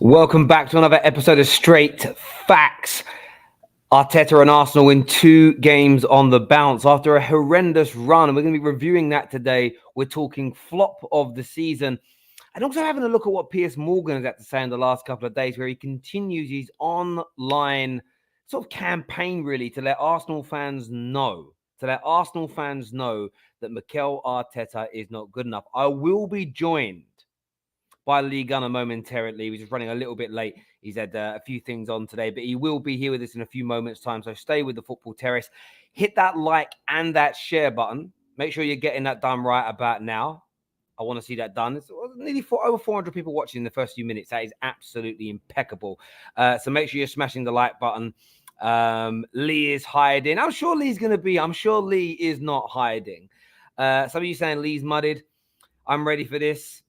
Welcome back to another episode of Straight Facts. Arteta and Arsenal win 2 games on the bounce after a horrendous run. And we're going to be reviewing that today. We're talking flop of the season. And also having a look at what Piers Morgan has had to say in the last couple of days, where he continues his online sort of campaign, really, to let Arsenal fans know, that Mikel Arteta is not good enough. I will be joined by Lee Gunner momentarily. He's just running a little bit late. He's had a few things on today, but he will be here with us in a few moments' time. So stay with the Football Terrace. Hit that like and that share button. Make sure you're getting that done right about now. I want to see that done. It's nearly over 400 people watching in the first few minutes. That is absolutely impeccable. So make sure you're smashing the like button. Lee is hiding. I'm sure Lee is not hiding. Some of you saying Lee's mudded. I'm ready for this.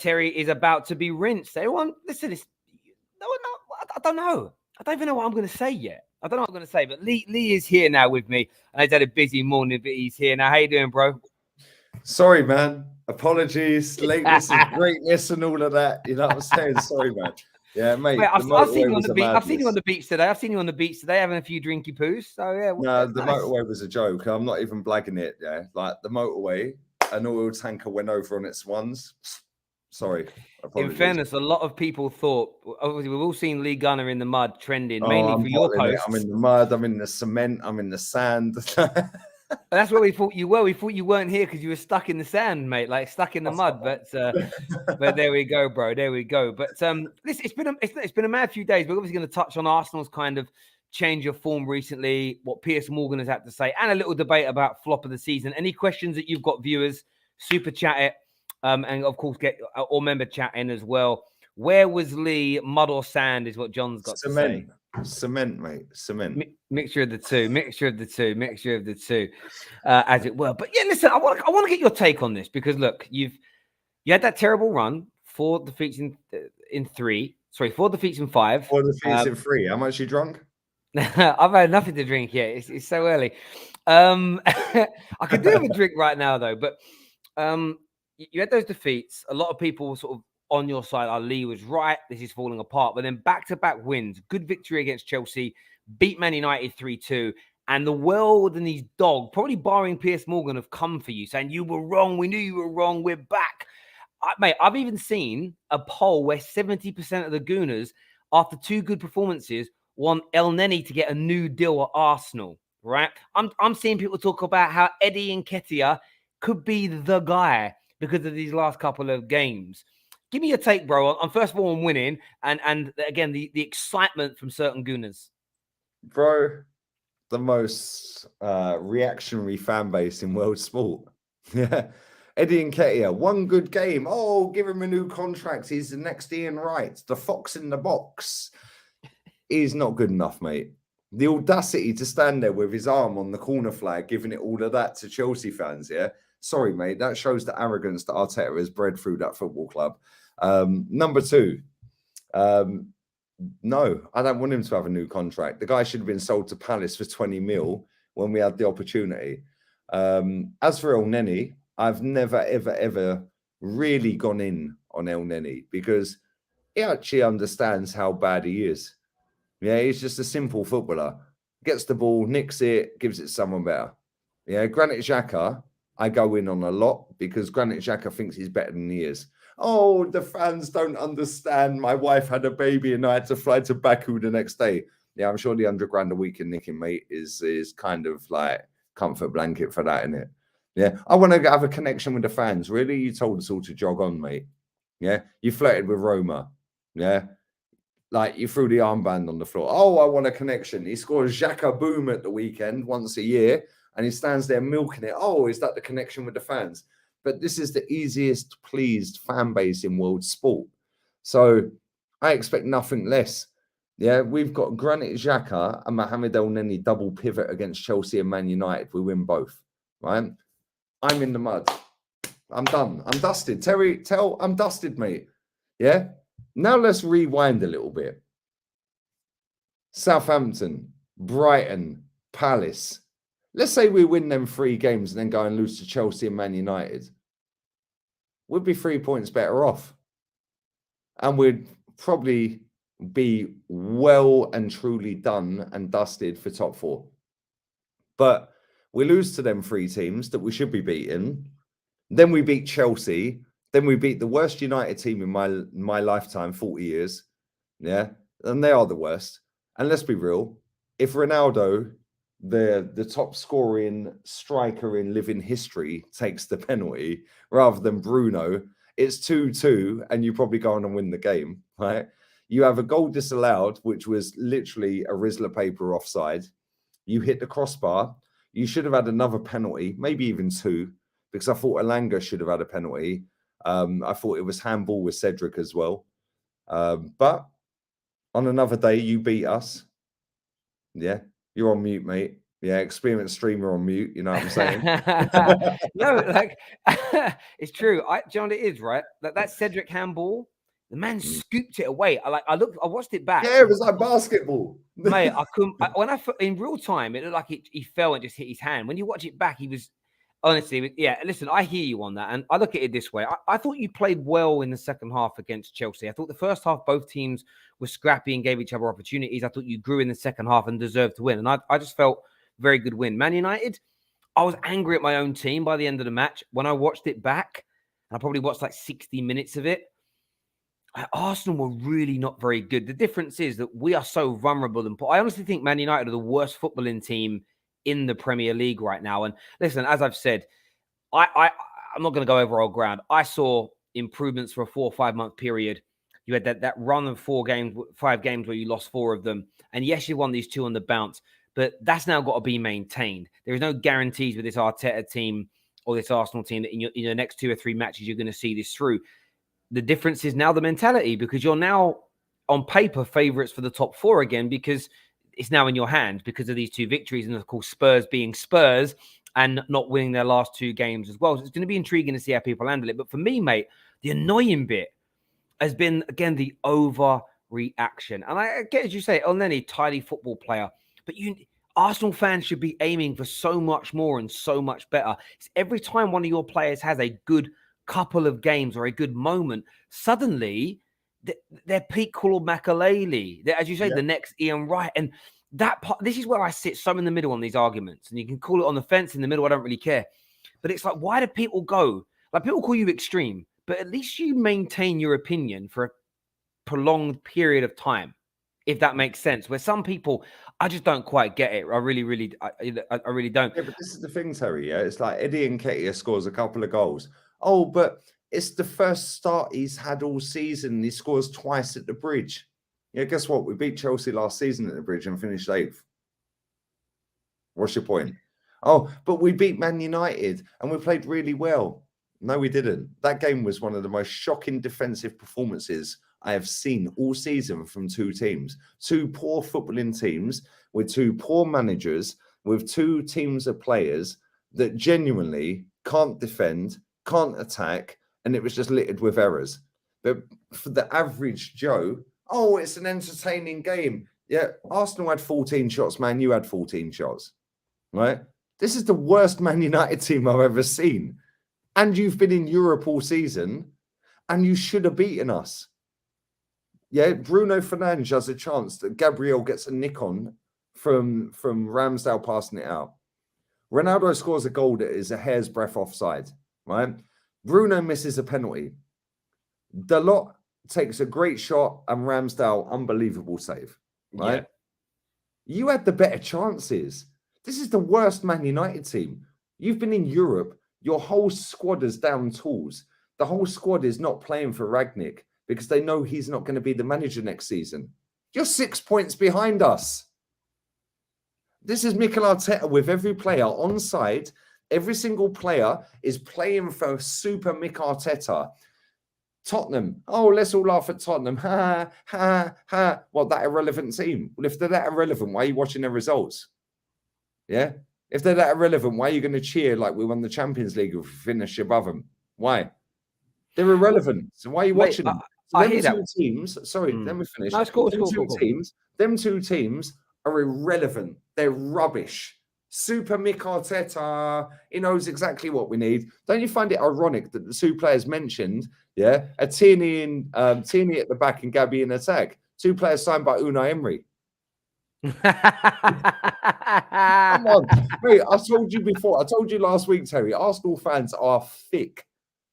Terry is about to be rinsed. Everyone, listen, I don't know. I don't even know what I'm going to say yet. I don't know what I'm going to say, but Lee is here now with me. And he's had a busy morning, but he's here now. How you doing, bro? Sorry, man. Apologies. Lateness is greatness and all of that. You know what I'm saying? Sorry, man. Yeah, mate. I've seen you on the beach. I've seen you on the beach today. Having a few drinky poos. So yeah. No, the motorway was a joke. I'm not even blagging it. Yeah, like the motorway, an oil tanker went over on its ones. Sorry. Apologies. In fairness, a lot of people thought, obviously, we've all seen Lee Gunner in the mud trending, mainly for your posts. I'm in the mud, I'm in the cement, I'm in the sand. That's where we thought you were. We thought you weren't here because you were stuck in the sand, mate, like stuck in the mud. But there we go, bro. There we go. But listen, it's been a mad few days. We're obviously going to touch on Arsenal's kind of change of form recently, what Piers Morgan has had to say, and a little debate about flop of the season. Any questions that you've got, viewers, super chat it. And of course, get all member chat in as well. Where was Lee? Mud or sand is what John's got to say. Cement, mate. Cement. Mixture of the two, as it were. But yeah, listen, I want to get your take on this because look, you had that terrible run, 4 defeats in 3. Sorry, 4 defeats in 5. 4 defeats in 3. How much you drunk? I've had nothing to drink yet. It's so early. I could do with a drink right now though, but you had those defeats. A lot of people were sort of on your side. Lee was right. This is falling apart. But then back-to-back wins. Good victory against Chelsea. Beat Man United 3-2. And the world and these dogs, probably barring Piers Morgan, have come for you, saying you were wrong. We knew you were wrong. We're back. Mate, I've even seen a poll where 70% of the Gooners, after 2 good performances, want El Neni to get a new deal at Arsenal. Right? I'm seeing people talk about how Eddie Nketiah could be the guy because of these last couple of games. Give me your take, bro, on first of all on winning and again the excitement from certain Gooners. Bro, the most reactionary fan base in world sport. Yeah. Eddie Nketiah, 1 good game. Oh, give him a new contract. He's the next Ian Wright. The fox in the box. He's not good enough, mate. The audacity to stand there with his arm on the corner flag, giving it all of that to Chelsea fans, yeah? Sorry, mate. That shows the arrogance that Arteta has bred through that football club. Number 2, no, I don't want him to have a new contract. The guy should have been sold to Palace for 20 mil when we had the opportunity. As for El Neni, I've never, ever really gone in on El Neni because he actually understands how bad he is. Yeah, he's just a simple footballer. Gets the ball, nicks it, gives it to someone better. Yeah, Granit Xhaka, I go in on a lot because Granit Xhaka thinks he's better than he is. Oh, the fans don't understand. My wife had a baby and I had to fly to Baku the next day. Yeah, I'm sure the £100 a week in nicking, mate, is kind of like comfort blanket for that, isn't it? Yeah, I want to have a connection with the fans. Really? You told us all to jog on, mate. Yeah, you flirted with Roma. Yeah, like you threw the armband on the floor. Oh, I want a connection. He scores Xhaka boom at the weekend once a year. And he stands there milking it. Oh, is that the connection with the fans? But this is the easiest pleased fan base in world sport. So I expect nothing less. Yeah, we've got Granit Xhaka and Mohamed El Neni double pivot against Chelsea and Man United. We win both, right? I'm in the mud. I'm done. I'm dusted. Terry, I'm dusted, mate. Yeah? Now let's rewind a little bit. Southampton, Brighton, Palace. Let's say we win them 3 games and then go and lose to Chelsea and Man United. We'd be 3 points better off. And we'd probably be well and truly done and dusted for top 4. But we lose to them 3 teams that we should be beating. Then we beat Chelsea. Then we beat the worst United team in my lifetime, 40 years. Yeah. And they are the worst. And let's be real. If Ronaldo, the top scoring striker in living history, takes the penalty rather than Bruno, it's 2-2 and you probably go on and win the game, right? You have a goal disallowed, which was literally a Rizzler paper offside. You hit the crossbar. You should have had another penalty, maybe even 2, because I thought Elanga should have had a penalty. I thought it was handball with Cedric as well. But on another day, you beat us. Yeah, you're on mute, mate. Yeah, experienced streamer on mute. You know what I'm saying? No, like it's true. Do you know what it is, right? That Cedric handball, the man scooped it away. I watched it back. Yeah, it was like basketball. Mate, I couldn't. In real time, it looked like he fell and just hit his hand. When you watch it back, he was honestly, yeah. Listen, I hear you on that, and I look at it this way. I thought you played well in the second half against Chelsea. I thought the first half both teams were scrappy and gave each other opportunities. I thought you grew in the second half and deserved to win, and I just felt very good win. Man United, I was angry at my own team by the end of the match. When I watched it back, and I probably watched like 60 minutes of it, Arsenal were really not very good. The difference is that we are so vulnerable. And I honestly think Man United are the worst footballing team in the Premier League right now. And listen, as I've said, I'm not going to go over old ground. I saw improvements for a 4 or 5 month period. You had that run of 5 games where you lost 4 of them. And yes, you won these 2 on the bounce, but that's now got to be maintained. There is no guarantees with this Arteta team or this Arsenal team that in your next 2 or 3 matches, you're going to see this through. The difference is now the mentality, because you're now on paper favourites for the top 4 again, because it's now in your hand because of these 2 victories. And of course, Spurs being Spurs and not winning their last 2 games as well. So it's going to be intriguing to see how people handle it. But for me, mate, the annoying bit has been, again, the overreaction. And I get, as you say, Elneny, tidy football player. But Arsenal fans should be aiming for so much more and so much better. It's every time one of your players has a good couple of games or a good moment, suddenly they're Pete Makaleli. As you say, the next Ian Wright. And that part, this is where I sit so in the middle on these arguments. And you can call it on the fence in the middle. I don't really care. But it's like, why do people go? Like, people call you extreme, but at least you maintain your opinion for a prolonged period of time, if that makes sense. Where some people, I just don't quite get it. I really don't. Yeah, but this is the thing, Terry. Yeah, it's like Eddie Nketiah scores a couple of goals. Oh, but it's the first start he's had all season. He scores twice at the Bridge. Yeah, guess what? We beat Chelsea last season at the Bridge and finished 8th. What's your point? Oh, but we beat Man United and we played really well. No, we didn't. That game was one of the most shocking defensive performances I have seen all season from 2 teams. 2 poor footballing teams with 2 poor managers, with 2 teams of players that genuinely can't defend, can't attack, and it was just littered with errors. But for the average Joe, oh, it's an entertaining game. Yeah, Arsenal had 14 shots, Man U had 14 shots, right? This is the worst Man United team I've ever seen. And you've been in Europe all season, and you should have beaten us. Yeah, Bruno Fernandes has a chance that Gabriel gets a nick on from Ramsdale passing it out. Ronaldo scores a goal that is a hair's breadth offside, right? Bruno misses a penalty. Dalot takes a great shot and Ramsdale, unbelievable save, right? Yeah. You had the better chances. This is the worst Man United team. You've been in Europe. Your whole squad is down tools. The whole squad is not playing for Rangnick because they know he's not going to be the manager next season. You're 6 points behind us. This is Mikel Arteta with every player on side. Every single player is playing for Super Mick Arteta. Tottenham. Oh, let's all laugh at Tottenham. Ha, ha, ha. What, that irrelevant team? Well, if they're that irrelevant, why are you watching their results? Yeah? If they're that irrelevant, why are you going to cheer like we won the Champions League if we finish above them? Why? They're irrelevant. So why are you watching them? So them 2 teams, sorry, let me finish. No, it's cool, them 2 teams are irrelevant. They're rubbish. Super Mick Arteta, he knows exactly what we need. Don't you find it ironic that the two players mentioned, are Tierney at the back and Gabby in attack? Two players signed by Unai Emery. Come on, mate, I told you before. I told you last week, Terry, Arsenal fans are thick.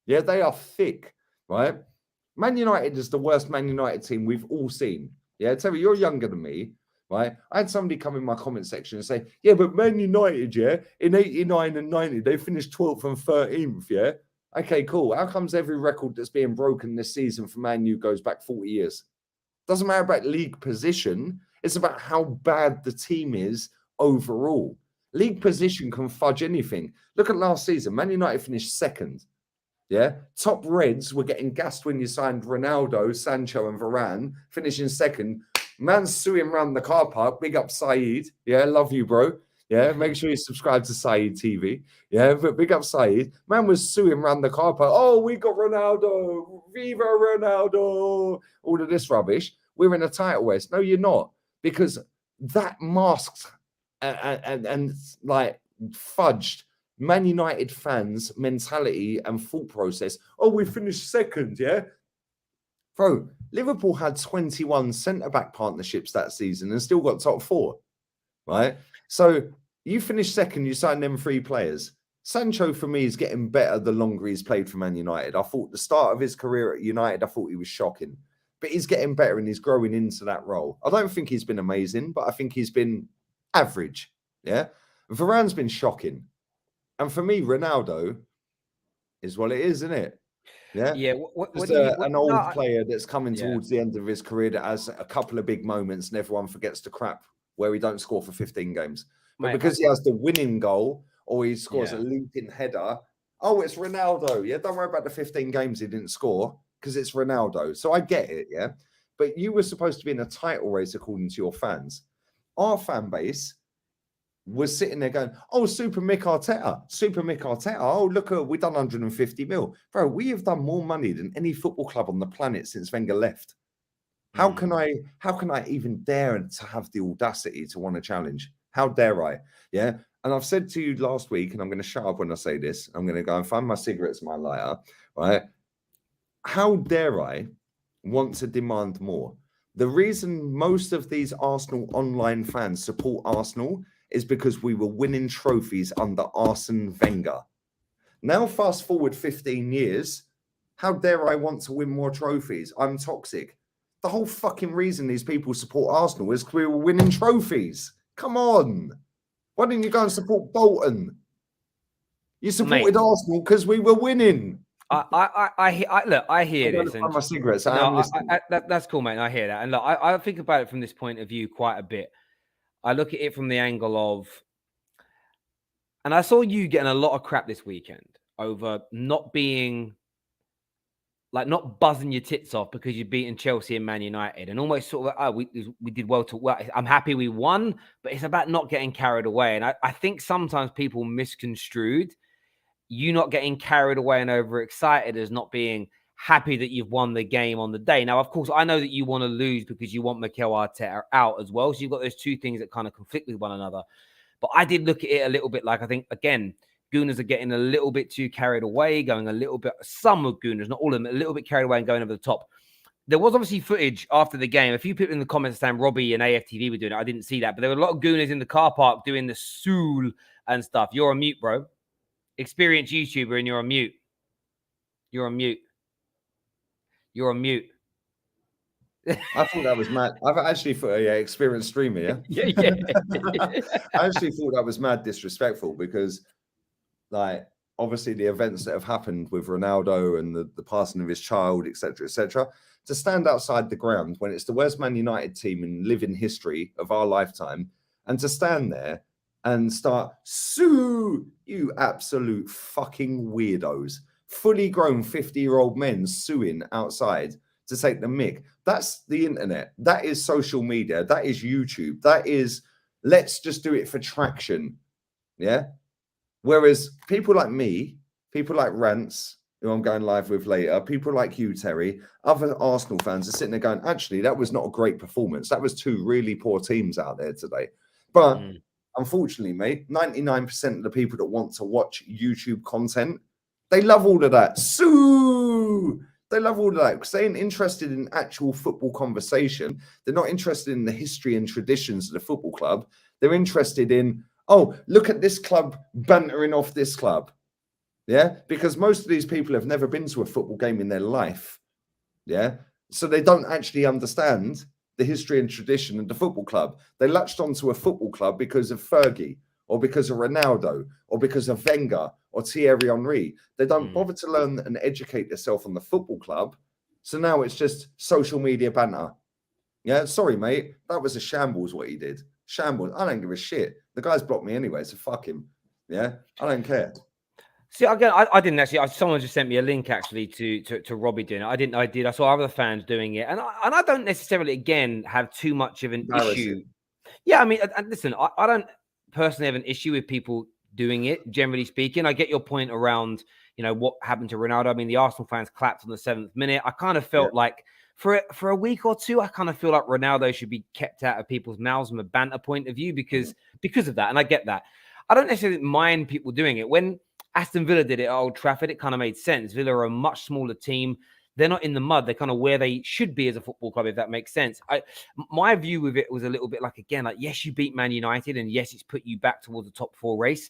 Yeah, they are thick, right? Man United is the worst Man United team we've all seen. Yeah, Terry, you're younger than me. Right, I had somebody come in my comment section and say, "Yeah, but Man United, in 89 and 90, they finished 12th and 13th, yeah." Okay, cool. How comes every record that's being broken this season for Man U goes back 40 years? Doesn't matter about league position. It's about how bad the team is overall. League position can fudge anything. Look at last season. Man United finished second. Yeah, top Reds were getting gassed when you signed Ronaldo, Sancho, and Varane, finishing second. Man's suing around the car park. Big up Saeed. Yeah, love you, bro. Yeah, make sure you subscribe to Saeed TV. Yeah, but big up Saeed. Man was suing around the car park. Oh, we got Ronaldo. Viva Ronaldo. All of this rubbish. We're in a title race. No, you're not. Because that masks and like fudged Man United fans' mentality and thought process. Oh, we finished second, yeah? Bro, Liverpool had 21 centre-back partnerships that season and still got top four, right? So you finished second, you signed them 3 players. Sancho, for me, is getting better the longer he's played for Man United. I thought the start of his career at United, I thought he was shocking. But he's getting better and he's growing into that role. I don't think he's been amazing, but I think he's been average, yeah? Varane's been shocking. And for me, Ronaldo is what it is, isn't it? Yeah. An old player that's coming towards the end of his career that has a couple of big moments and everyone forgets to crap where he don't score for 15 games. But because he has the winning goal or he scores a leaping header, oh, it's Ronaldo. Yeah, don't worry about the 15 games he didn't score because it's Ronaldo. So I get it, yeah. But you were supposed to be in a title race according to your fans. Our fan base was sitting there going, oh, Super Mick Arteta. Oh, look, we've done 150 mil. Bro, we have done more money than any football club on the planet since Wenger left. How can I even dare to have the audacity to want to challenge? How dare I? Yeah. And I've said to you last week, and I'm going to shut up when I say this, I'm going to go and find my cigarettes and my lighter, right? How dare I want to demand more? The reason most of these Arsenal online fans support Arsenal is because we were winning trophies under Arsene Wenger. Now, fast forward 15 years, how dare I want to win more trophies? I'm toxic. The whole fucking reason these people support Arsenal is because we were winning trophies. Come on. Why didn't you go and support Bolton? You supported Arsenal because we were winning. I hear this. And my cigarettes. That's cool, mate. I hear that. And look, I think about it from this point of view quite a bit. I look at it from the angle of, and I saw you getting a lot of crap this weekend over not being, like, not buzzing your tits off because you're beating Chelsea and Man United, and almost sort of, we did well. I'm happy we won, but it's about not getting carried away. And I think sometimes people misconstrued you not getting carried away and overexcited as not being happy that you've won the game on the day. Now, of course, I know that you want to lose because you want Mikel Arteta out as well. So you've got those two things that kind of conflict with one another. But I did look at it a little bit like, I think, again, Gooners are getting a little bit too carried away, going a little bit, some of Gooners, not all of them, a little bit carried away and going over the top. There was obviously footage after the game. A few people in the comments saying Robbie and aftv were doing it. I didn't see that. But there were a lot of Gooners in the car park doing the soul and stuff. You're on mute, bro. Experienced YouTuber, and you're on mute. You're on mute. You're on mute. I thought that was mad. I've actually thought, experienced streamer, yeah? I actually thought that was mad disrespectful because, like, obviously the events that have happened with Ronaldo and the passing of his child, etc., to stand outside the ground when it's the worst Man United team in living history of our lifetime, and to stand there and start, sue, you absolute fucking weirdos. Fully grown 50-year-old men suing outside to take the mick. That's the internet. That is social media. That is YouTube. That is, let's just do it for traction. Yeah? Whereas people like me, people like Rants, who I'm going live with later, people like you, Terry, other Arsenal fans are sitting there going, actually, that was not a great performance. That was two really poor teams out there today. But unfortunately, mate, 99% of the people that want to watch YouTube content, they love all of that. They love all of that because they ain't interested in actual football conversation. They're not interested in the history and traditions of the football club. They're interested in, oh, look at this club bantering off this club. Yeah, because most of these people have never been to a football game in their life. Yeah, so they don't actually understand the history and tradition of the football club. They latched onto a football club because of Fergie or because of Ronaldo or because of Wenger or Thierry Henry. They don't bother to learn and educate themselves on the football club. So now it's just social media banter. Yeah, sorry, mate. That was a shambles what he did. Shambles. I don't give a shit. The guy's blocked me anyway, so fuck him. Yeah, I don't care. See, again, I didn't actually. Someone just sent me a link actually to Robbie doing it. I didn't know I did. I saw other fans doing it, and I don't necessarily again have too much of an issue. Yeah, I mean, and listen, I don't personally have an issue with people doing it. Generally speaking, I get your point around what happened to Ronaldo. I mean, the Arsenal fans clapped on the 7th minute. I kind of felt like for a week or two, I kind of feel like Ronaldo should be kept out of people's mouths from a banter point of view because of that, and I get that. I don't necessarily mind people doing it when Aston Villa did it at Old Trafford. It kind of made sense. Villa are a much smaller team. They're not in the mud. They're kind of where they should be as a football club, if that makes sense. My view with it was a little bit like, again, like, yes, you beat Man United, and yes, it's put you back towards the top 4 race.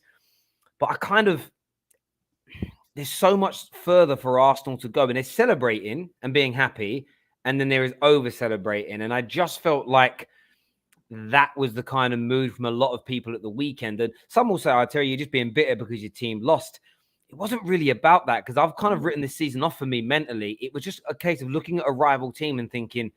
But there's so much further for Arsenal to go. And they're celebrating and being happy, and then there is over-celebrating. And I just felt like that was the kind of mood from a lot of people at the weekend. And some will say, I tell you, you're just being bitter because your team lost. It wasn't really about that because I've kind of written this season off for me mentally. It was just a case of looking at a rival team and thinking,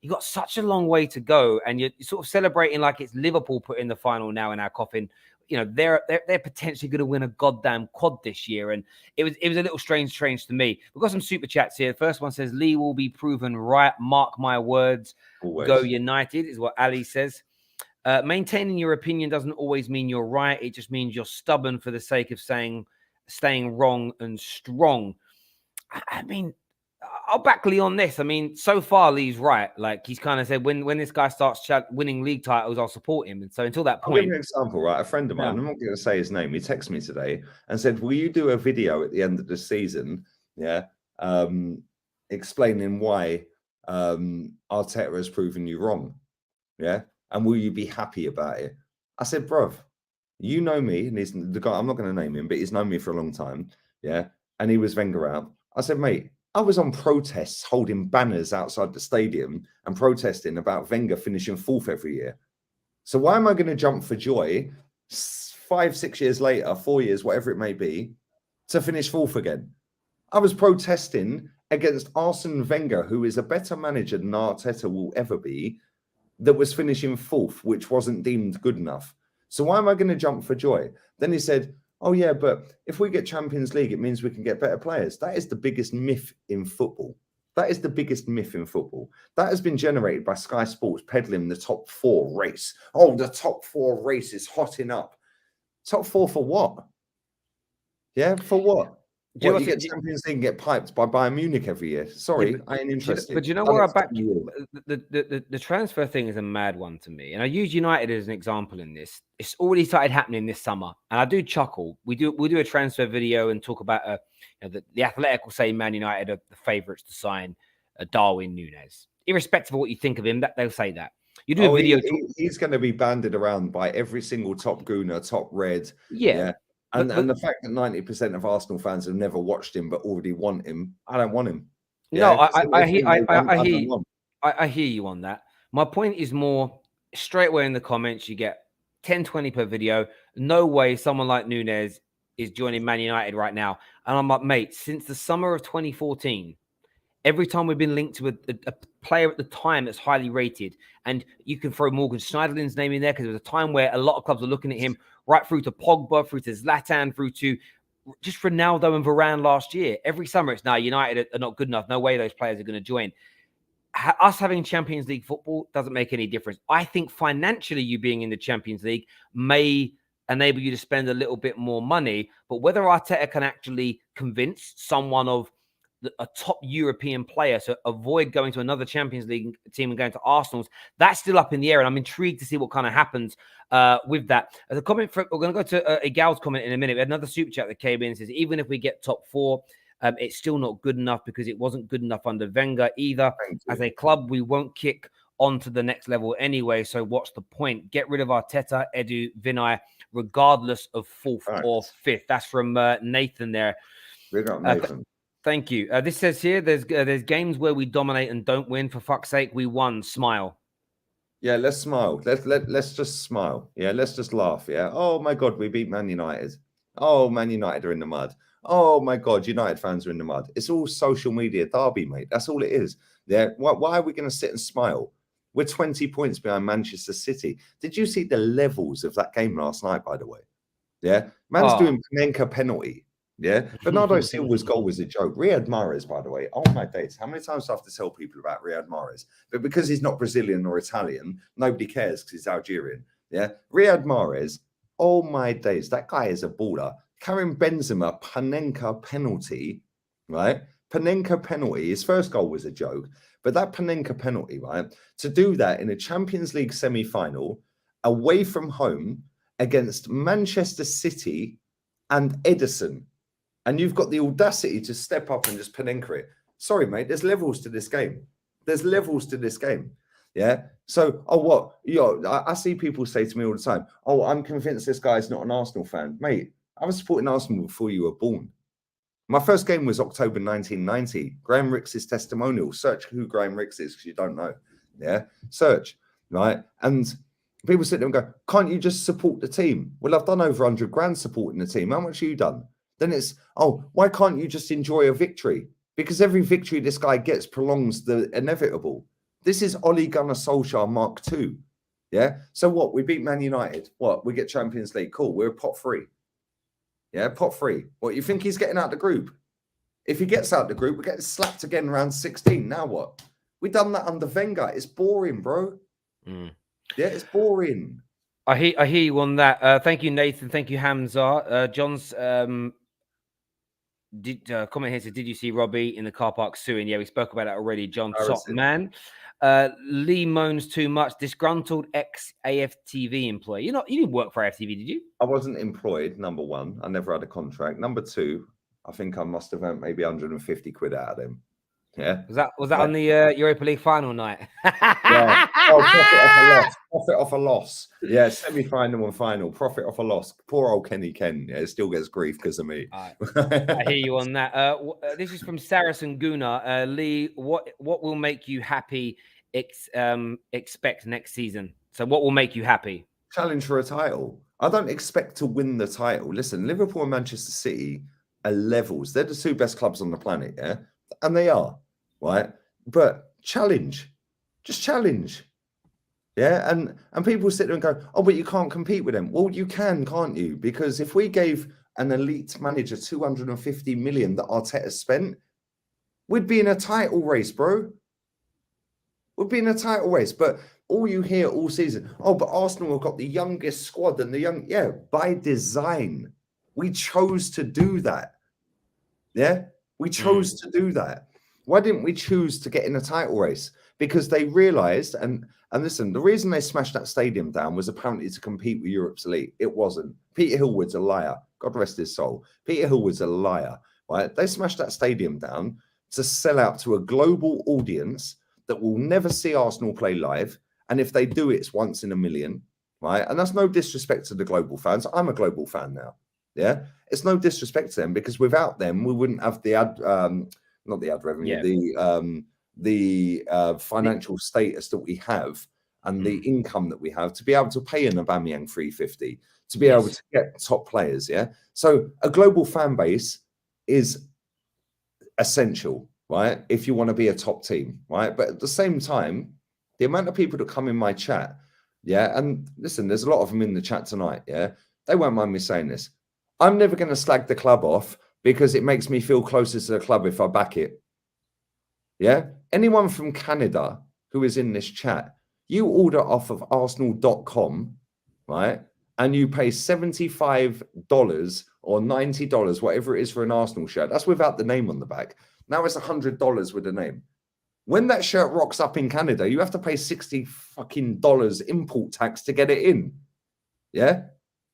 you got such a long way to go. And you're sort of celebrating like it's Liverpool put in the final now in our coffin. They're potentially going to win a goddamn quad this year. And it was a little strange to me. We've got some super chats here. The first one says, Lee will be proven right. Mark my words. Always. Go United is what Ali says. Maintaining your opinion doesn't always mean you're right. It just means you're stubborn for the sake of staying wrong and strong. I mean, I'll back Lee on this. I mean, so far Lee's right. Like he's kind of said, when this guy starts winning league titles, I'll support him. And so until that point, I'll give you an example, right? A friend of mine, I'm not going to say his name. He texted me today and said, "Will you do a video at the end of the season? Yeah, explaining why Arteta has proven you wrong. Yeah, and will you be happy about it?" I said, "Bruv, you know me, and he's the guy. I'm not going to name him, but he's known me for a long time. Yeah, and he was Wenger out. I said, mate, I was on protests holding banners outside the stadium and protesting about Wenger finishing 4th every year. So why am I going to jump for joy 5, 6 years later, 4 years, whatever it may be, to finish 4th again? I was protesting against Arsene Wenger, who is a better manager than Arteta will ever be, that was finishing 4th, which wasn't deemed good enough. So why am I going to jump for joy?" Then he said, "Oh yeah, but if we get Champions League, it means we can get better players." That is the biggest myth in football. That is the biggest myth in football. That has been generated by Sky Sports peddling the top 4 race. Oh, the top 4 race is hotting up. Top 4 for what? Yeah, for what? You get Champions League and get piped by Bayern Munich every year. Sorry, I ain't interested. But you know where I back the transfer thing is a mad one to me. And I use United as an example in this. It's already started happening this summer. And I do chuckle. We'll do a transfer video and talk about the Athletic will say Man United are the favourites to sign Darwin Núñez. Irrespective of what you think of him, they'll say that. You do a video. He's going to be banded around by every single top gooner, top red. Yeah. And the fact that 90% of Arsenal fans have never watched him but already want him, I don't want him. No, I hear you on that. My point is more straight away in the comments, you get 10, 20 per video. No way someone like Núñez is joining Man United right now. And I'm like, mate, since the summer of 2014, every time we've been linked to a player at the time that's highly rated, and you can throw Morgan Schneiderlin's name in there because there was a time where a lot of clubs were looking at him, right through to Pogba, through to Zlatan, through to just Ronaldo and Varane last year. Every summer it's now United are not good enough. No way those players are going to join. Us having Champions League football doesn't make any difference. I think financially you being in the Champions League may enable you to spend a little bit more money, but whether Arteta can actually convince someone of a top European player. So avoid going to another Champions League team and going to Arsenal's. That's still up in the air, and I'm intrigued to see what kind of happens with that. The comment we're going to go to Igal's comment in a minute. We had another super chat that came in and says, even if we get top 4, it's still not good enough because it wasn't good enough under Wenger either. As a club, we won't kick on to the next level anyway. So what's the point? Get rid of Arteta, Edu, Vinay, regardless of 4th or 5th. That's from Nathan there. We got Nathan. Thank you. This says here, there's games where we dominate and don't win. For fuck's sake, we won. Smile. Yeah, let's smile. Let's just smile. Yeah, let's just laugh. Yeah. Oh my God, we beat Man United. Oh, Man United are in the mud. Oh my God, United fans are in the mud. It's all social media derby, mate. That's all it is. Yeah. Why are we going to sit and smile? We're 20 points behind Manchester City. Did you see the levels of that game last night, by the way? Yeah. Man's doing Panenka penalty. Yeah. Bernardo Silva's goal was a joke. Riyad Mahrez, by the way. Oh my days. How many times do I have to tell people about Riyad Mahrez? But because he's not Brazilian or Italian, nobody cares because he's Algerian. Yeah. Riyad Mahrez. Oh my days. That guy is a baller. Karim Benzema, Panenka penalty, right? Panenka penalty. His first goal was a joke. But that Panenka penalty, right? To do that in a Champions League semi-final, away from home, against Manchester City and Edison, and you've got the audacity to step up and just Panenka it. Sorry, mate, there's levels to this game. There's levels to this game. Yeah. So, I see people say to me all the time, oh, I'm convinced this guy's not an Arsenal fan. Mate, I was supporting Arsenal before you were born. My first game was October 1990. Graham Rix's testimonial. Search who Graham Rix is because you don't know. Yeah. Search. Right. And people sit there and go, can't you just support the team? Well, I've done over 100 grand supporting the team. How much have you done? Then it's, oh, why can't you just enjoy a victory? Because every victory this guy gets prolongs the inevitable. This is Ole Gunnar Solskjaer Mark II. Yeah. So what? We beat Man United. What? We get Champions League. Cool. We're pot 3. Yeah. Pot 3. What? You think he's getting out the group? If he gets out the group, we get slapped again around 16. Now what? We done that under Wenger. It's boring, bro. Yeah. It's boring. I hear you on that. Thank you, Nathan. Thank you, Hamza. John's comment here says, did you see Robbie in the car park suing? Yeah, we spoke about that already. John, top man. Lee moans too much. Disgruntled ex-AFTV employee. You didn't work for AFTV, did you? I wasn't employed, number one. I never had a contract. Number two, I think I must have earned maybe 150 quid out of them. Yeah. Was that on the Europa League final night? Yeah. Oh, profit off a loss. Profit off a loss. Yeah, semi-final and final. Profit off a loss. Poor old Kenny Ken. Yeah, still gets grief because of me. Right. I hear you on that. This is from Saracen Guna. Lee, what will make you happy? Expect next season. So, what will make you happy? Challenge for a title. I don't expect to win the title. Listen, Liverpool and Manchester City are levels. They're the 2 best clubs on the planet. Yeah, and they are. Right, but challenge, just challenge, yeah. And people sit there and go, oh, but you can't compete with them. Well, you can, can't you? Because if we gave an elite manager 250 million that Arteta spent, we'd be in a title race, bro. We'd be in a title race. But all you hear all season, oh, but Arsenal have got the youngest squad and yeah, by design, we chose to do that. Yeah, we chose to do that. Why didn't we choose to get in a title race? Because they realised, and listen, the reason they smashed that stadium down was apparently to compete with Europe's elite. It wasn't. Peter Hillwood's a liar. God rest his soul. Peter Hillwood's a liar. Right? They smashed that stadium down to sell out to a global audience that will never see Arsenal play live. And if they do, it's once in a million. Right? And that's no disrespect to the global fans. I'm a global fan now. Yeah? It's no disrespect to them because without them, we wouldn't have the not the ad revenue, the financial status that we have and the income that we have to be able to pay an Aubameyang 350, to be able to get top players. Yeah. So a global fan base is essential, right? If you want to be a top team, right? But at the same time, the amount of people that come in my chat, yeah, and listen, there's a lot of them in the chat tonight, yeah, they won't mind me saying this. I'm never going to slag the club off because it makes me feel closer to the club if I back it. Yeah? Anyone from Canada who is in this chat, you order off of arsenal.com, right? And you pay $75 or $90, whatever it is for an Arsenal shirt. That's without the name on the back. Now it's $100 with a name. When that shirt rocks up in Canada, you have to pay $60 fucking import tax to get it in. Yeah?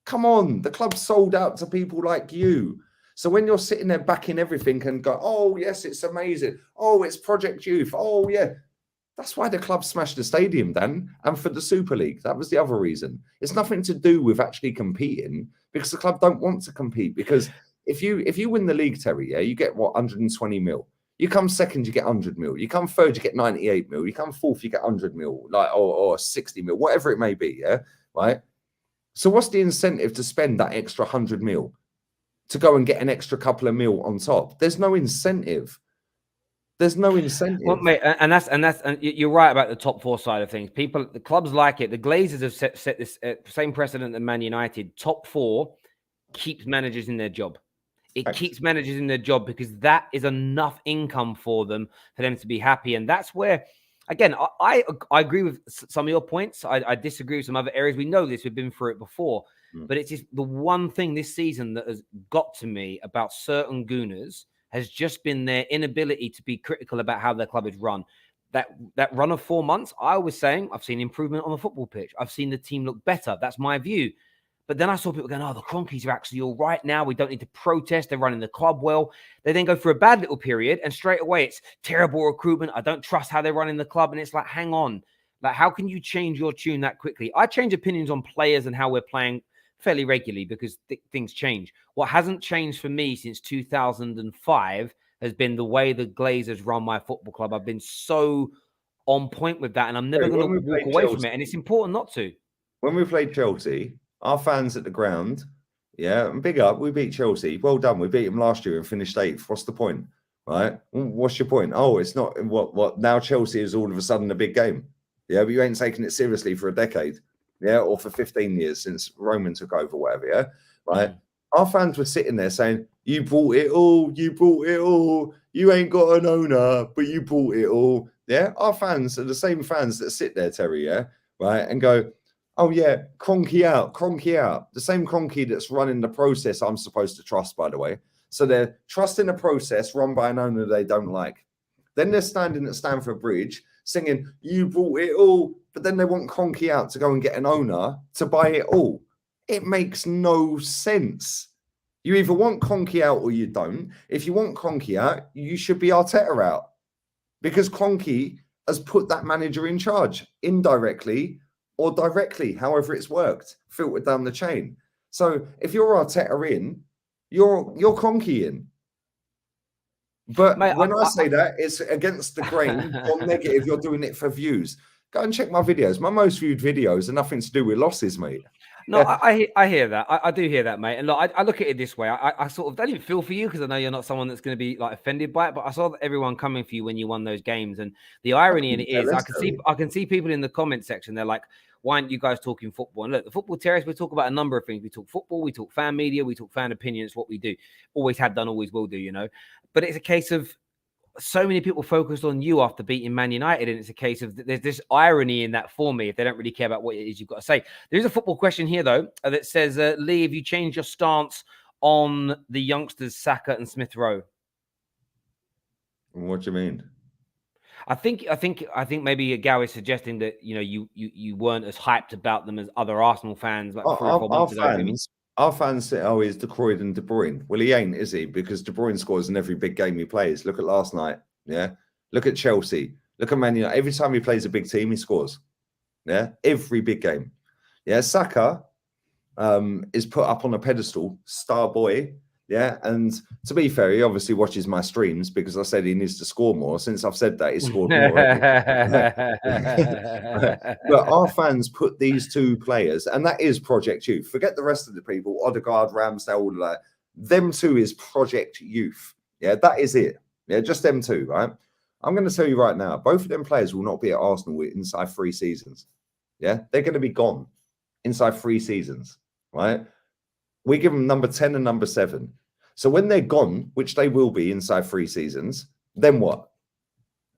Come on. The club's sold out to people like you. So when you're sitting there backing everything and go, oh, yes, it's amazing. Oh, it's Project Youth. Oh, yeah. That's why the club smashed the stadium, Dan, and for the Super League. That was the other reason. It's nothing to do with actually competing, because the club don't want to compete. Because if you win the league, Terry, yeah, you get what, 120 mil. You come second, you get 100 mil. You come third, you get 98 mil. You come fourth, you get 100 mil, like or 60 mil, whatever it may be. Yeah, right. So what's the incentive to spend that extra 100 mil to go and get an extra couple of mil on top? There's no incentive. There's no incentive. Well, mate, and you're right about the top four side of things. The clubs like it. The Glazers have set this same precedent that Man United. Top four keeps managers in their job. It keeps managers in their job because that is enough income for them to be happy. And that's where, again, I agree with some of your points. I disagree with some other areas. We know this. We've been through it before. But it's just the one thing this season that has got to me about certain Gooners has just been their inability to be critical about how their club is run. That run of 4 months, I was saying, I've seen improvement on the football pitch. I've seen the team look better. That's my view. But then I saw people going, oh, the Cronkies are actually all right now. We don't need to protest. They're running the club well. They then go for a bad little period, and straight away it's terrible recruitment. I don't trust how they're running the club. And it's like, hang on. Like, how can you change your tune that quickly? I change opinions on players and how we're playing fairly regularly because things change. What hasn't changed for me since 2005 has been the way the Glazers run my football club. I've been so on point with that, and I'm never going to walk away from it. And it's important not to. When we played Chelsea, our fans at the ground, yeah, and big up, we beat Chelsea. Well done. We beat them last year and finished 8th. What's the point, right? What's your point? Oh, it's not what now Chelsea is all of a sudden a big game. Yeah, but you ain't taking it seriously for a decade. Yeah, or for 15 years since Roman took over, whatever, yeah? Right? Our fans were sitting there saying, you bought it all, you bought it all, you ain't got an owner, but you bought it all. Yeah, our fans are the same fans that sit there, Terry, yeah? Right? And go, oh, yeah, Cronky out, Cronky out. The same Cronky that's running the process I'm supposed to trust, by the way. So they're trusting a process run by an owner they don't like. Then they're standing at Stamford Bridge singing, you bought it all, but then they want Cronky out to go and get an owner to buy it all. It makes no sense. You either want Cronky out or you don't. If you want Cronky out, you should be Arteta out, because Cronky has put that manager in charge indirectly or directly, however it's worked, filtered down the chain. So if you're Arteta in, you're Cronky in. But mate, when I say that, it's against the grain or negative. You're doing it for views. Go and check my videos. My most viewed videos are nothing to do with losses, mate. No, I hear that. I do hear that, mate. And look, I look at it this way. I sort of don't even feel for you because I know you're not someone that's going to be like offended by it. But I saw everyone coming for you when you won those games. And the irony in it is, I can see people in the comment section. They're like, why aren't you guys talking football? And look, the Football Terrace, we talk about a number of things. We talk football, we talk fan media, we talk fan opinions, what we do. Always have done, always will do, you know. But it's a case of so many people focused on you after beating Man United, and it's a case of there's this irony in that for me if they don't really care about what it is you've got to say. There's a football question here, though, that says, Lee, have you changed your stance on the youngsters Saka and Smith Rowe? What do you mean? I think maybe Gow is suggesting that you weren't as hyped about them as other Arsenal fans like 3 or 4 months ago. Our fans say, oh, he's De Bruyne and De Bruyne. Well, he ain't, is he? Because De Bruyne scores in every big game he plays. Look at last night. Yeah. Look at Chelsea. Look at Man United. Every time he plays a big team, he scores. Yeah. Every big game. Yeah. Saka is put up on a pedestal, star boy. Yeah. And to be fair, he obviously watches my streams because I said he needs to score more. Since I've said that, he scored more. But our fans put these two players, and that is Project Youth. Forget the rest of the people, Odegaard, Ramsdale, all of that. Them two is Project Youth. Yeah, that is it. Yeah, just them two, right? I'm going to tell you right now, both of them players will not be at Arsenal inside 3 seasons. Yeah, they're going to be gone inside 3 seasons, right? We give them number 10 and number 7. So when they're gone, which they will be inside 3 seasons, then what?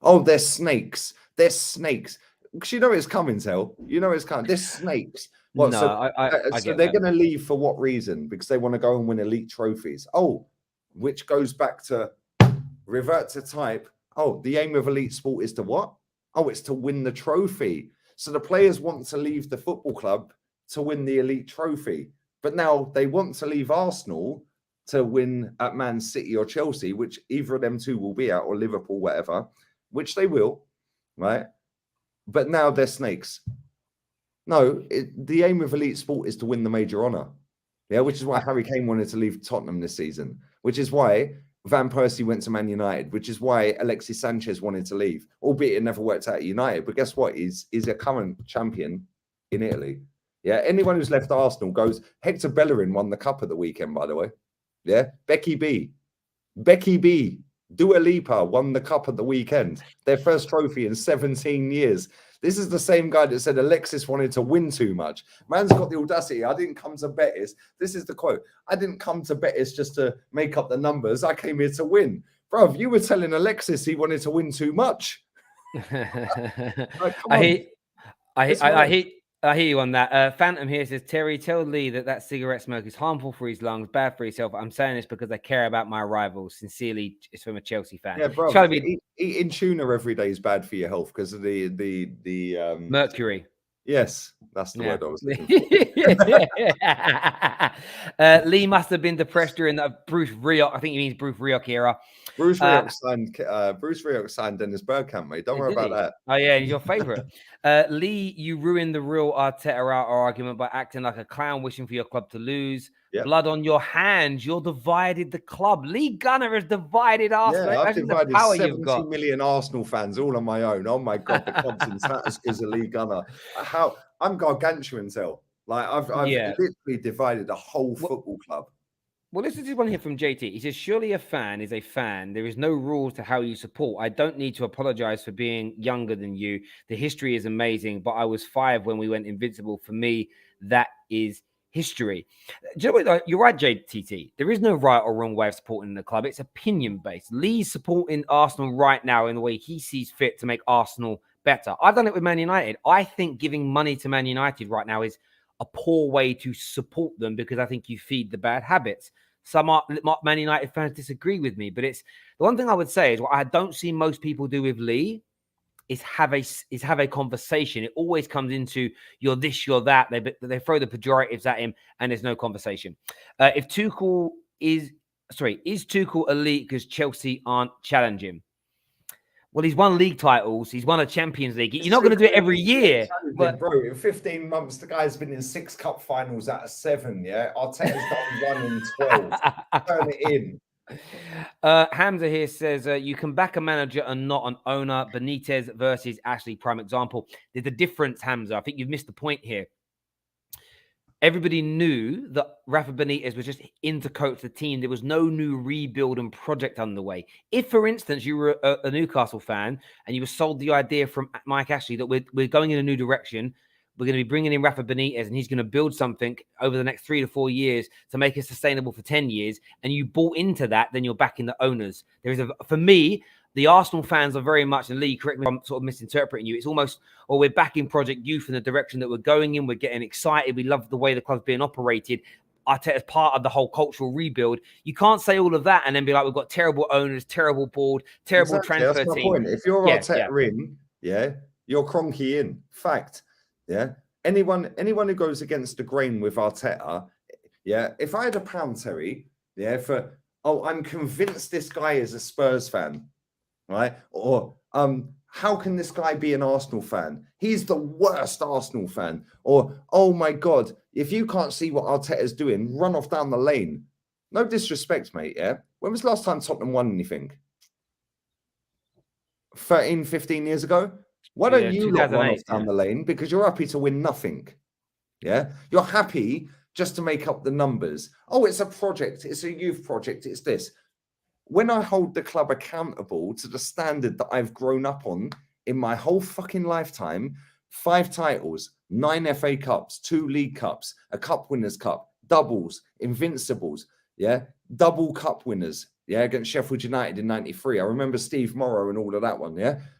Oh, they're snakes. They're snakes. Because you know it's coming, Tel. You know it's coming. They're snakes. What, no, so they're going to leave for what reason? Because they want to go and win elite trophies. Oh, which goes back to revert to type. Oh, the aim of elite sport is to what? Oh, it's to win the trophy. So the players want to leave the football club to win the elite trophy. But now they want to leave Arsenal to win at Man City or Chelsea, which either of them two will be at, or Liverpool, whatever, which they will, right? But now they're snakes. No, the aim of elite sport is to win the major honour. Yeah, which is why Harry Kane wanted to leave Tottenham this season, which is why Van Persie went to Man United, which is why Alexis Sanchez wanted to leave, albeit it never worked out at United. But guess what? He's a current champion in Italy. Yeah, anyone who's left Arsenal goes. Hector Bellerin won the cup at the weekend, by the way. Yeah, Becky B, Dua Lipa won the cup at the weekend. Their first trophy in 17 years. This is the same guy that said Alexis wanted to win too much. Man's got the audacity. I didn't come to Betis. This is the quote. I didn't come to Betis just to make up the numbers. I came here to win. Bruv, you were telling Alexis he wanted to win too much. Like, I hear you on that. Phantom here says, Terry, tell Lee that cigarette smoke is harmful for his lungs, bad for himself. I'm saying this because I care about my rivals. Sincerely, it's from a Chelsea fan. Yeah, bro. Eating tuna every day is bad for your health because of the mercury. Yes, that's the word I was looking for. Lee must have been depressed during the Bruce Rioch. I think he means Bruce Rioch era. Bruce Rioch signed Dennis Bergkamp, mate. Don't worry about that. Oh yeah, he's your favorite. Lee, you ruined the real Arteta argument by acting like a clown, wishing for your club to lose. Yep. Blood on your hands. You're divided the club. Lee Gunner has divided Arsenal. Yeah, I've divided 70 million Arsenal fans all on my own. Oh my God, the club's in tatters because of Lee Gunner. I'm gargantuan, Tel. Like I've literally divided the whole football club. Well, this is one here from JT. He says, surely a fan is a fan. There is no rules to how you support. I don't need to apologize for being younger than you. The history is amazing, but I was 5 when we went invincible. For me, that is history. Do you know what? You're right, JTT. There is no right or wrong way of supporting the club. It's opinion-based. Lee's supporting Arsenal right now in the way he sees fit to make Arsenal better. I've done it with Man United. I think giving money to Man United right now is a poor way to support them because I think you feed the bad habits. Some Man United fans disagree with me, but it's the one thing I would say is what I don't see most people do with Lee is have a conversation. It always comes into you're this, you're that. They throw the pejoratives at him, and there's no conversation. If Tuchel is Tuchel elite because Chelsea aren't challenging? Well, he's won league titles. He's won a Champions League. You're not going to do it every year. But bro, in 15 months, the guy's been in 6 cup finals out of 7. Yeah, Arteta's done 1 in 12. Turn it in. Hamza here says you can back a manager and not an owner. Benitez versus Ashley, prime example. There's a difference, Hamza. I think you've missed the point here. Everybody knew that Rafa Benitez was just in to coach the team. There was no new rebuild and project underway. If, for instance, you were a Newcastle fan and you were sold the idea from Mike Ashley that we're going in a new direction, we're going to be bringing in Rafa Benitez and he's going to build something over the next 3 to 4 years to make it sustainable for 10 years, and you bought into that, then you're backing the owners. For me, the Arsenal fans are very much, and Lee, correct me if I'm sort of misinterpreting you, it's almost, we're backing Project Youth in the direction that we're going in. We're getting excited. We love the way the club's being operated. Arteta's part of the whole cultural rebuild. You can't say all of that and then be like, we've got terrible owners, terrible board, terrible transfer that's my team. point. If you're Arteta in, you're Kroenke in. Fact. Yeah. Anyone who goes against the grain with Arteta, if I had £1, Terry, I'm convinced this guy is a Spurs fan. Right? Or how can this guy be an Arsenal fan? He's the worst Arsenal fan. Or, oh my God, if you can't see what Arteta's doing, run off down the lane. No disrespect, mate, yeah? When was the last time Tottenham won anything? 13, 15 years ago? Why don't you run off down the lane? Because you're happy to win nothing. Yeah? You're happy just to make up the numbers. Oh, it's a project. It's a youth project. It's this. When I hold the club accountable to the standard that I've grown up on in my whole fucking lifetime, 5 titles, 9 FA Cups, 2 League Cups, a Cup Winners' Cup, doubles, Invincibles, double Cup winners, against Sheffield United in 93. I remember Steve Morrow and all of that one,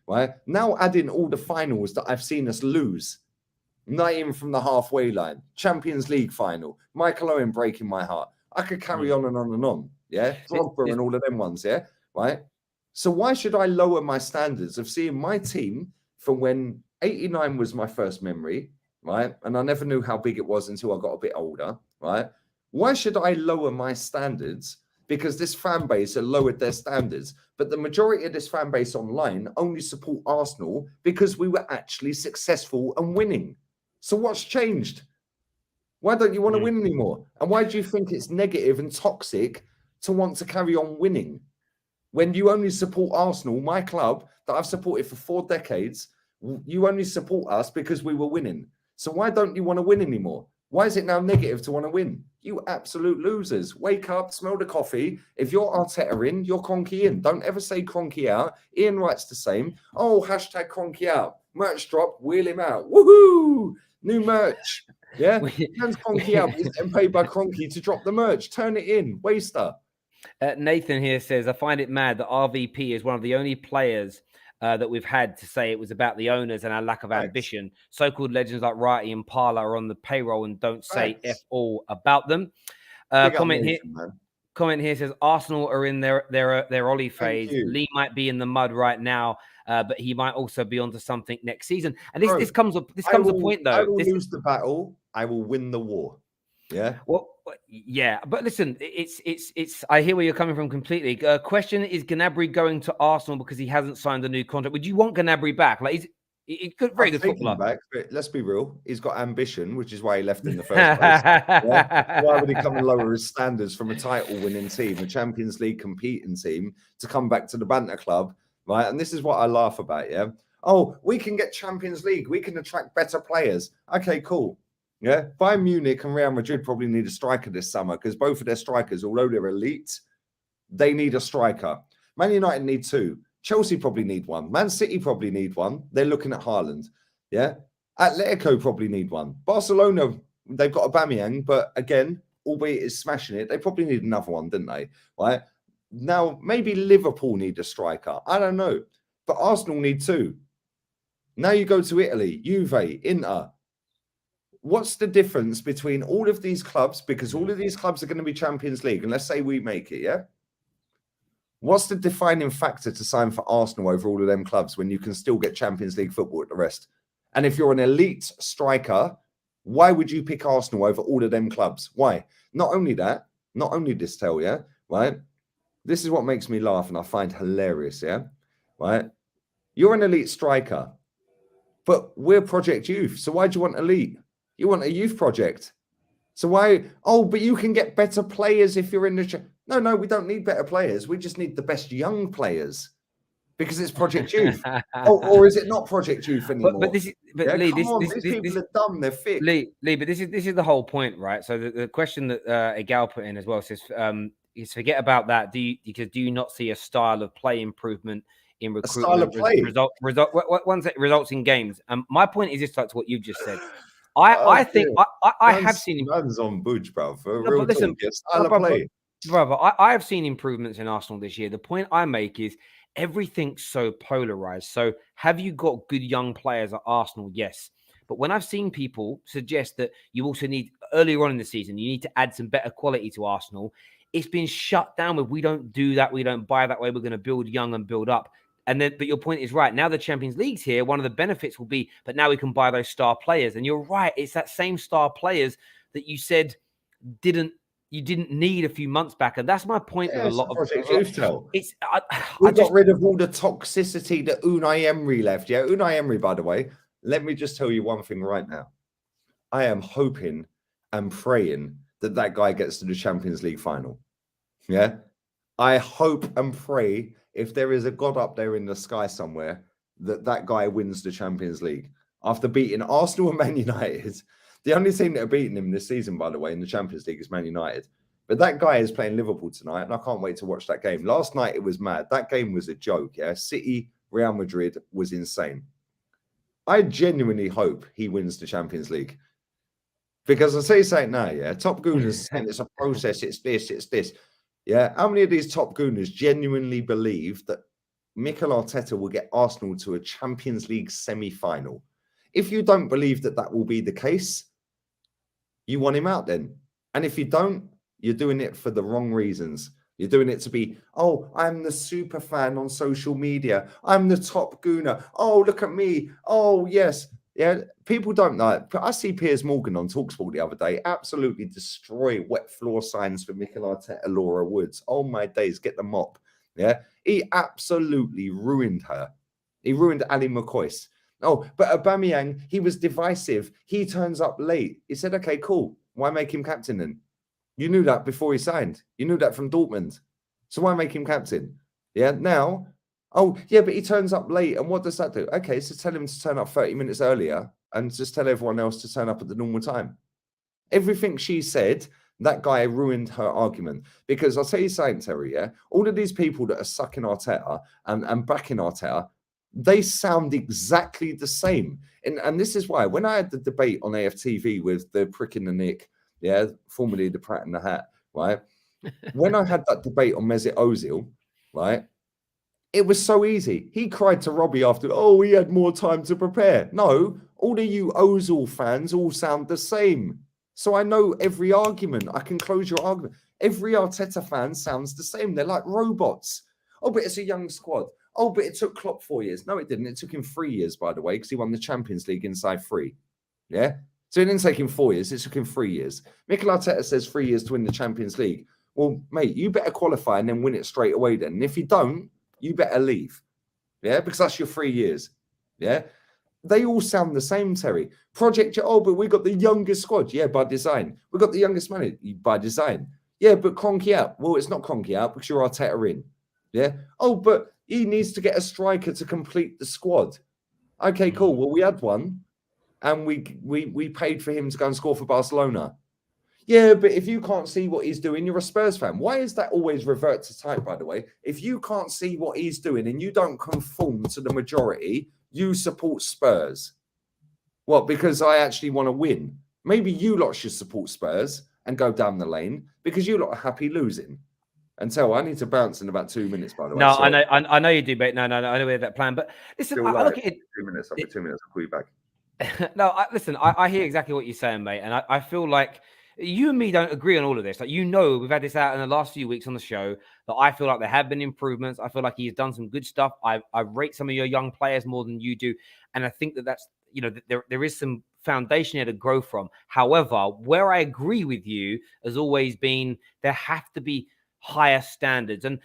right? Now add in all the finals that I've seen us lose. Not even from the halfway line. Champions League final. Michael Owen breaking my heart. I could carry on and on and on. Drogba and all of them ones, right? So why should I lower my standards of seeing my team from when 89 was my first memory, right? And I never knew how big it was until I got a bit older, right? Why should I lower my standards? Because this fan base have lowered their standards. But the majority of this fan base online only support Arsenal because we were actually successful and winning. So what's changed? Why don't you want to win anymore? And why do you think it's negative and toxic to want to carry on winning? When you only support Arsenal, my club that I've supported for 4 decades, you only support us because we were winning. So why don't you want to win anymore? Why is it now negative to want to win? You absolute losers. Wake up, smell the coffee. If you're Arteta in, you're Cronky in. Don't ever say Cronky out. Ian writes the same. Oh, hashtag Cronky out. Merch drop, wheel him out. Woohoo! New merch. Yeah? Turns Cronky out. He's getting paid by Cronky to drop the merch. Turn it in. Waster. Nathan here says, I find it mad that RVP is one of the only players that we've had to say it was about the owners and our lack of ambition. So-called legends like Wrighty and Parla are on the payroll and don't say F all about them. Comment here says, Arsenal are in their Ollie phase. Lee might be in the mud right now, but he might also be onto something next season. And this comes a point, though. I will lose the battle. I will win the war. Yeah. Well, yeah, but listen, it's. I hear where you're coming from completely. Question: is Gnabry going to Arsenal because he hasn't signed a new contract? Would you want Gnabry back? Like, he's good, very good footballer. Back, but let's be real. He's got ambition, which is why he left in the first place. Yeah? Why would he come and lower his standards from a title-winning team, a Champions League competing team, to come back to the banter club, right? And this is what I laugh about. Yeah. Oh, we can get Champions League. We can attract better players. Okay, cool. Yeah, Bayern Munich and Real Madrid probably need a striker this summer because both of their strikers, although they're elite, they need a striker. Man United need 2. Chelsea probably need 1. Man City probably need 1. They're looking at Haaland. Yeah, Atletico probably need 1. Barcelona, they've got Aubameyang, but again, albeit is smashing it, they probably need another one, didn't they? Right now, maybe Liverpool need a striker. I don't know, but Arsenal need 2. Now you go to Italy, Juve, Inter. What's the difference between all of these clubs? Because all of these clubs are going to be Champions League. And let's say we make it, yeah? What's the defining factor to sign for Arsenal over all of them clubs when you can still get Champions League football at the rest? And if you're an elite striker, why would you pick Arsenal over all of them clubs? Why? Not only that, not only this tell, yeah? Right? This is what makes me laugh and I find hilarious, yeah? Right? You're an elite striker, but we're Project Youth. So why do you want elite? You want a youth project. So why? Oh, but you can get better players if you're in the... No, we don't need better players. We just need the best young players because it's Project Youth. or is it not Project Youth anymore? But Lee, these people are dumb. They're fit. Lee, but this is the whole point, right? So the question that Egal put in as well says, is forget about that. Do you not see a style of play improvement in recruitment? A style of play. Ones that results in games. My point is just like to what you just said. I think I have seen runs on Budge, bro. Brother, I have seen improvements in Arsenal this year. The point I make is everything's so polarized. So have you got good young players at Arsenal? Yes. But when I've seen people suggest that you also need earlier on in the season, you need to add some better quality to Arsenal, it's been shut down with we don't do that. We don't buy that way. We're going to build young and build up. And then, but your point is right. Now the Champions League's here. One of the benefits will be, but now we can buy those star players. And you're right. It's that same star players that you said you didn't need a few months back. And that's my point with a lot of it's. We got rid of all the toxicity that Unai Emery left. Yeah, Unai Emery, by the way, let me just tell you one thing right now. I am hoping and praying that guy gets to the Champions League final. Yeah, I hope and pray, if there is a God up there in the sky somewhere, that guy wins the Champions League. After beating Arsenal and Man United, the only team that are beating him this season, by the way, in the Champions League is Man United. But that guy is playing Liverpool tonight, and I can't wait to watch that game. Last night, it was mad. That game was a joke, yeah? City, Real Madrid was insane. I genuinely hope he wins the Champions League. Because I'll say something now, yeah? Top Gooners saying it's a process, it's this. Yeah, how many of these top gooners genuinely believe that Mikel Arteta will get Arsenal to a Champions League semi-final? If you don't believe that will be the case, you want him out then. And if you don't, you're doing it for the wrong reasons. You're doing it to be, oh, I'm the super fan on social media. I'm the top gooner. Oh, look at me. Oh, yes. Yeah, people don't know. I see Piers Morgan on TalkSport the other day absolutely destroy wet floor signs for Mikel Arteta, Laura Woods. Oh, my days, get the mop. Yeah, he absolutely ruined her. He ruined Ali McCoy's. Oh, but Aubameyang, he was divisive. He turns up late. He said, okay, cool. Why make him captain then? You knew that before he signed. You knew that from Dortmund. So why make him captain? Yeah, now, oh, yeah, but he turns up late. And what does that do? Okay, so tell him to turn up 30 minutes earlier and just tell everyone else to turn up at the normal time. Everything she said, that guy ruined her argument. Because I'll tell you something, Terry, yeah? All of these people that are sucking Arteta and backing Arteta, they sound exactly the same. And this is why, when I had the debate on aftv with the prick in the nick, yeah, formerly the Prat in the Hat, right? When I had that debate on Mesut Ozil, right? It was so easy. He cried to Robbie after, oh, he had more time to prepare. No, all of you Ozil fans all sound the same. So I know every argument. I can close your argument. Every Arteta fan sounds the same. They're like robots. Oh, but it's a young squad. Oh, but it took Klopp 4 years. No, it didn't. It took him 3 years, by the way, because he won the Champions League inside 3. Yeah? So it didn't take him 4 years. It took him 3 years. Mikel Arteta says 3 years to win the Champions League. Well, mate, you better qualify and then win it straight away then. And if you don't, you better leave. Yeah? Because that's your 3 years. Yeah? They all sound the same, Terry. Project, oh, but we got the youngest squad. Yeah, by design. We got the youngest manager by design. Yeah, but Kroenke out. Well, it's not Kroenke out because you're Arteta in. Yeah? Oh, but he needs to get a striker to complete the squad. Okay, cool. Well, we had one. And we paid for him to go and score for Barcelona. Yeah, but if you can't see what he's doing, you're a Spurs fan. Why is that always revert to type, by the way? If you can't see what he's doing and you don't conform to the majority, you support Spurs. What, because I actually want to win? Maybe you lot should support Spurs and go down the lane because you lot are happy losing. Until I need to bounce in about 2 minutes, by the way. No, so, I know you do, but no, I know we have that plan. But listen, I look at it. 2 minutes. I'll be 2 minutes. I'll call you back. No, listen, I hear exactly what you're saying, mate. And I feel like you and me don't agree on all of this. Like, you know, we've had this out in the last few weeks on the show that I feel like there have been improvements. I feel like he's done some good stuff. I rate some of your young players more than you do. And I think that's, you know, there is some foundation here to grow from. However, where I agree with you has always been there have to be higher standards. And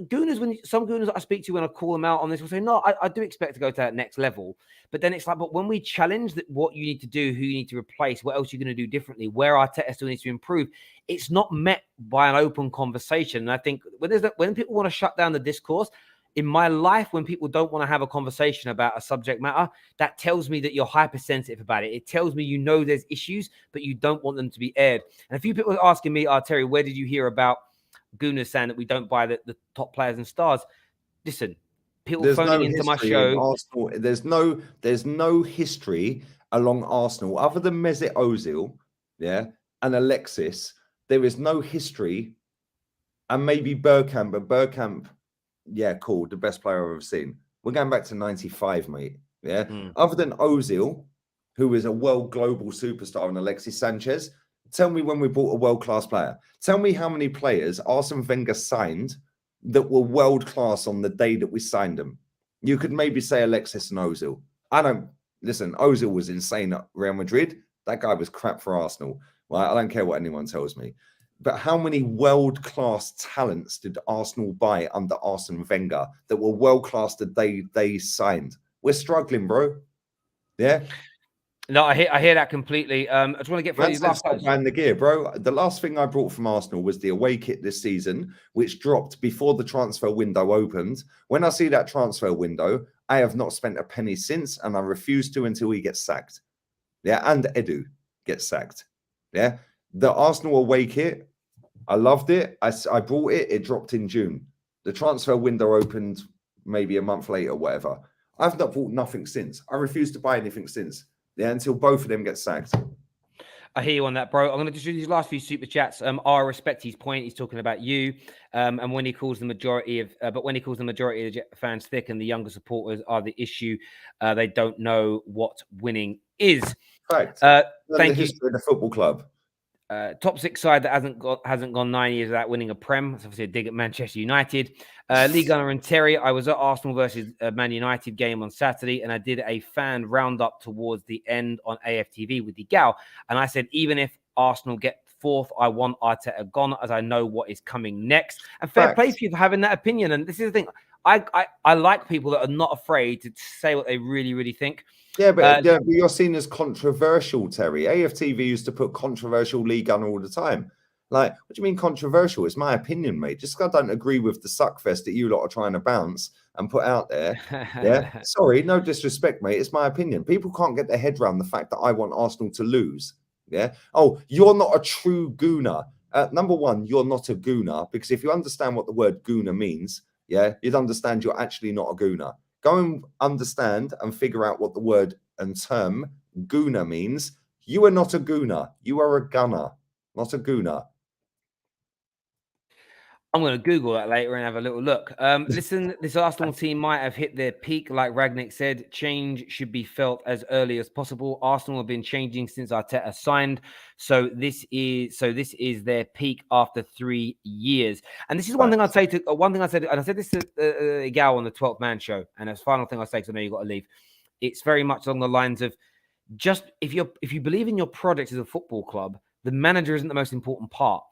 gooners, some gooners I speak to when I call them out on this will say, no, I do expect to go to that next level. But then it's like, but when we challenge that, what you need to do, who you need to replace, what else you're going to do differently, where Arteta still needs to improve, it's not met by an open conversation. And I think when people want to shut down the discourse, in my life, when people don't want to have a conversation about a subject matter, that tells me that you're hypersensitive about it. It tells me you know there's issues, but you don't want them to be aired. And a few people are asking me, Terry, where did you hear about Gooners saying that we don't buy the top players and stars? Listen, people phoning into my show. Arsenal, there's no history along Arsenal other than Mesut Ozil, yeah, and Alexis. There is no history, and maybe Bergkamp, but Bergkamp, yeah, cool, the best player I've ever seen. We're going back to 95, mate. Yeah, other than Ozil, who is a world global superstar, and Alexis Sanchez. Tell me when we bought a world-class player. Tell me how many players Arsene Wenger signed that were world-class on the day that we signed them. You could maybe say Alexis and Ozil. Listen, Ozil was insane at Real Madrid. That guy was crap for Arsenal. Right? I don't care what anyone tells me. But how many world-class talents did Arsenal buy under Arsene Wenger that were world-class the day they signed? We're struggling, bro. Yeah? No, I hear that completely. I just want to get through stop buying the gear, bro. The last thing I brought from Arsenal was the away kit this season, which dropped before the transfer window opened. When I see that transfer window, I have not spent a penny since, and I refuse to until he gets sacked. Yeah, and Edu gets sacked. Yeah, the Arsenal away kit, I loved it. I bought it. It dropped in June. The transfer window opened maybe a month later, whatever. I've not bought nothing since. I refuse to buy anything since. Yeah, until both of them get sacked. I hear you on that, bro. I'm going to just do these last few super chats. I respect his point. He's talking about you, and when he calls the majority of, of the fans thick and the younger supporters are the issue, they don't know what winning is. Right. Thank the you. history of the football club. Top six side that hasn't gone 9 years without winning a Prem. That's obviously a dig at Manchester United. Lee Gunner and Terry. I was at Arsenal versus Man United game on Saturday, and I did a fan roundup towards the end on AFTV with the gal, and I said even if Arsenal get fourth, I want Arteta gone as I know what is coming next. And fair play for you for having that opinion. And this is the thing. I like people that are not afraid to say what they really, really think. Yeah, but you're seen as controversial, Terry. AFTV used to put controversial Lee Gunner all the time. Like, what do you mean controversial? It's my opinion, mate. Just because I don't agree with the suckfest that you lot are trying to bounce and put out there. Yeah, sorry, no disrespect, mate. It's my opinion. People can't get their head around the fact that I want Arsenal to lose. Yeah. Oh, you're not a true gooner. Number one, you're not a gooner, because if you understand what the word gooner means, yeah, you'd understand you're actually not a gooner. Go and understand and figure out what the word and term gooner means. You are not a gooner. You are a gunner, not a gooner. I'm going to Google that later and have a little look. Listen, this Arsenal team might have hit their peak. Like Ragnick said, change should be felt as early as possible. Arsenal have been changing since Arteta signed. So this is their peak after 3 years. And this is one thing I'd say and I said this to Gal on the 12th Man show. And as final thing I'll say, because I know you've got to leave. It's very much along the lines of just if you believe in your project as a football club, the manager isn't the most important part.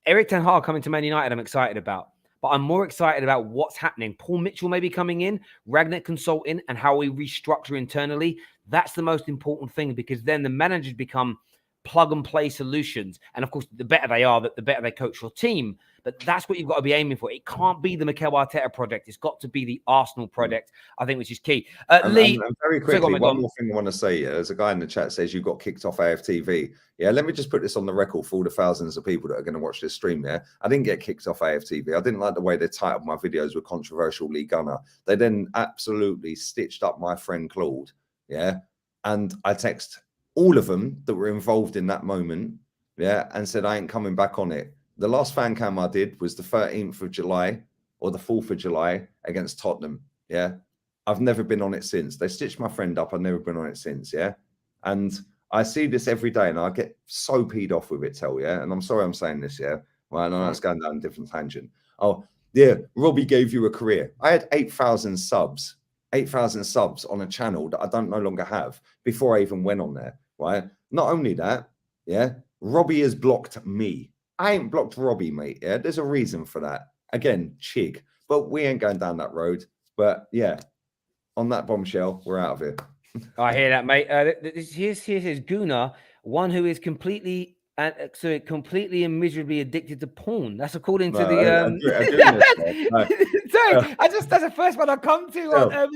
Eric Ten Hag coming to Man United, I'm excited about. But I'm more excited about what's happening. Paul Mitchell may be coming in, Ragnick consulting, and how we restructure internally. That's the most important thing, because then the managers become plug-and-play solutions. And, of course, the better they are, the better they coach your team. But that's what you've got to be aiming for. It can't be the Mikel Arteta project. It's got to be the Arsenal project, I think, which is key. Lee, and very quickly, one more thing I want to say. Yeah, there's a guy in the chat says you got kicked off AFTV. Yeah, let me just put this on the record for all the thousands of people that are going to watch this stream. Yeah, I didn't get kicked off AFTV. I didn't like the way they titled my videos with controversial Lee Gunner. They then absolutely stitched up my friend Claude. Yeah, and I text all of them that were involved in that moment. Yeah, and said I ain't coming back on it. The last fan cam I did was the 13th of July or the 4th of July against Tottenham. Yeah. I've never been on it since. They stitched my friend up. I've never been on it since. Yeah. And I see this every day and I get so peed off with it, yeah. And I'm sorry I'm saying this. Yeah. Well, I know it's going down a different tangent. Oh, yeah. Robbie gave you a career. I had 8,000 subs on a channel that I don't no longer have before I even went on there. Right. Not only that. Yeah. Robbie has blocked me. I ain't blocked Robbie, mate. Yeah, there's a reason for that. Again, chig. But we ain't going down that road. But yeah, on that bombshell, we're out of here. I hear that, mate. Here says Guna, one who is completely and miserably addicted to porn. That's according to Sorry, that's the first one I come to.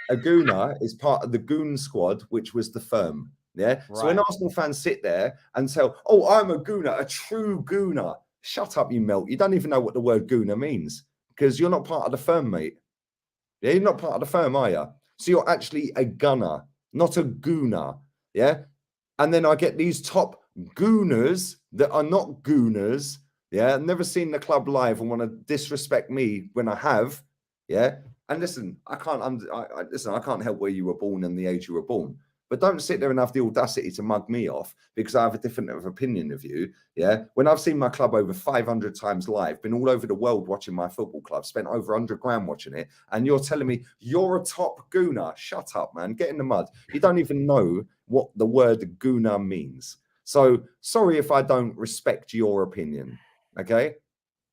A Guna is part of the Goon Squad, which was the firm. Yeah. Right. So when Arsenal fans sit there and tell, oh, I'm a gooner, a true gooner. Shut up, you melt. You don't even know what the word gooner means, because you're not part of the firm, mate. Yeah, you're not part of the firm, are you? So you're actually a gunner, not a gooner. Yeah. And then I get these top gooners that are not gooners. Yeah. Never seen the club live and want to disrespect me when I have. Yeah. And listen, I can't help where you were born and the age you were born. But don't sit there and have the audacity to mug me off because I have a different opinion of you. Yeah. When I've seen my club over 500 times live, been all over the world watching my football club, spent over 100 grand watching it, and you're telling me you're a top gooner. Shut up, man. Get in the mud. You don't even know what the word gooner means. So sorry if I don't respect your opinion. Okay.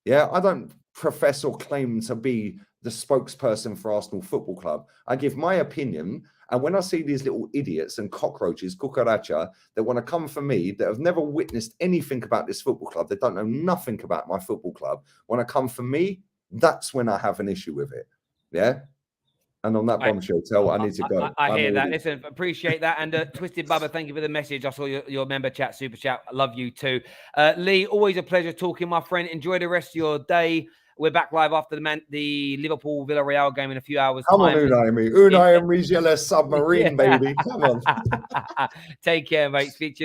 Yeah. I don't profess or claim to be the spokesperson for Arsenal Football Club. I give my opinion. And when I see these little idiots and cockroaches, cucaracha, that want to come for me, that have never witnessed anything about this football club, that don't know nothing about my football club, want to come for me, that's when I have an issue with it. Yeah? And on that bombshell, I need to go. I hear that. Listen, appreciate that. And Twisted Bubba, thank you for the message. I saw your member chat, super chat. I love you too. Lee, always a pleasure talking, my friend. Enjoy the rest of your day. We're back live after the Liverpool Villarreal game in a few hours. Come on, Unai Emery's yellow submarine, baby. Come on. Take care, mate. Speak to you in a